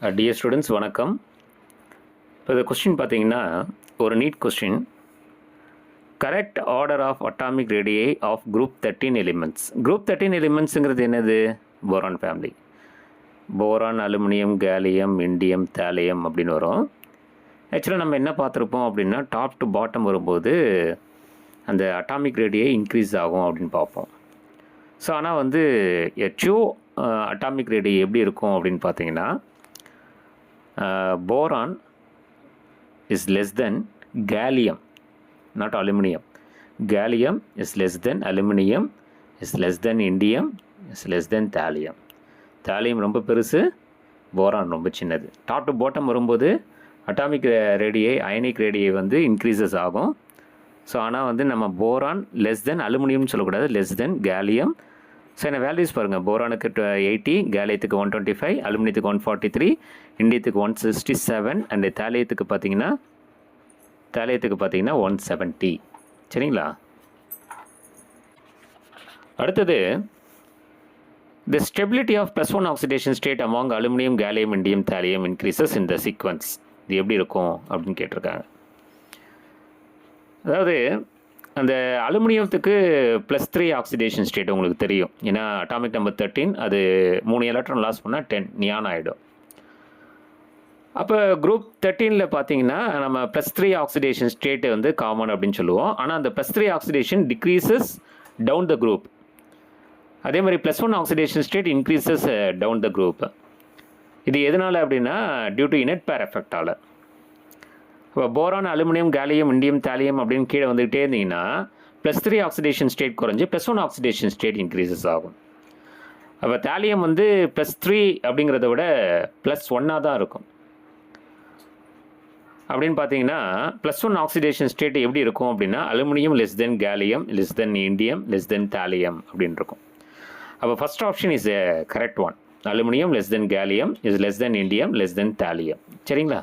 Dear students வணக்கம். இப்போ இந்த கொஸ்டின் பார்த்தீங்கன்னா ஒரு NEET question. Correct order of atomic radii of group 13 elements. Group 13 எலிமெண்ட்ஸுங்கிறது என்னது? Boron family. Boron, aluminium, gallium, indium, thallium அப்படின்னு வரும். ஆக்சுவலாக நம்ம என்ன பார்த்துருப்போம் அப்படின்னா டாப் டு பாட்டம் வரும்போது அந்த அட்டாமிக் ரேடியை இன்க்ரீஸ் ஆகும் அப்படின்னு பார்ப்போம். ஸோ ஆனால் வந்து ட்ரூ அட்டாமிக் ரேடியை எப்படி இருக்கும் அப்படின்னு பார்த்தீங்கன்னா boron is less than gallium, not aluminum. Gallium is less than aluminum, is less than indium, is less than thallium. thallium ரொம்ப பெருசு, boron ரொம்ப சின்னது. டாப் டு பாட்டம் வரும்போது அட்டாமிக் ரேடியை, அயனிக் ரேடியை வந்து இன்க்ரீசஸ் ஆகும். ஸோ ஆனால் வந்து நம்ம போரான் லெஸ் தென் அலுமினியம்னு சொல்லக்கூடாது, லெஸ் தென் கேலியம். ஸோ என்ன வேல்யூஸ் பாருங்கள், போரானுக்கு 80, கேலியத்துக்கு 125, அலுமினியத்துக்கு 143, இண்டியத்துக்கு 167 அண்டு தேலியத்துக்கு பார்த்தீங்கன்னா 170. சரிங்களா? அடுத்தது the stability of +1 oxidation state among aluminum, gallium, indium, thallium increases in the sequence. இது எப்படி இருக்கும் அப்படின்னு கேட்டிருக்காங்க. அதாவது அந்த அலுமினியத்துக்கு +3 ஆக்சிடேஷன் ஸ்டேட் உங்களுக்கு தெரியும். ஏன்னா அட்டாமிக் நம்பர் 13, அது 3 எலக்ட்ரான் லாஸ் பண்ணால் 10 நியான் ஆகிடும். அப்போ குரூப் 13ல் பார்த்தீங்கன்னா நம்ம +3 ஆக்சிடேஷன் ஸ்டேட்டு வந்து காமன் அப்படின்னு சொல்லுவோம். ஆனால் அந்த +3 oxidation decreases down the group. அதே மாதிரி +1 oxidation state increases down the group. இது எதனால் அப்படின்னா டியூ டு இனட் பேர் எஃபெக்டால். இப்போ boron, aluminium, gallium, indium, thallium அப்படின்னு கீழே வந்துக்கிட்டே இருந்தீங்கன்னா +3 ஆக்சிடேஷன் ஸ்டேட் குறைஞ்சி +1 ஆக்சிடேஷன் ஸ்டேட் இன்க்ரீசஸ் ஆகும். அப்போ தேலியம் வந்து +3 அப்படிங்கிறத விட +1 தான் இருக்கும். அப்படின்னு பார்த்தீங்கன்னா +1 ஆக்சிடேஷன் ஸ்டேட் எப்படி இருக்கும் அப்படின்னா aluminium less than gallium, less than indium, less than thallium அப்படின்னு இருக்கும். அப்போ first option is a correct one. Aluminium less than gallium is less than indium, less than thallium. சரிங்களா?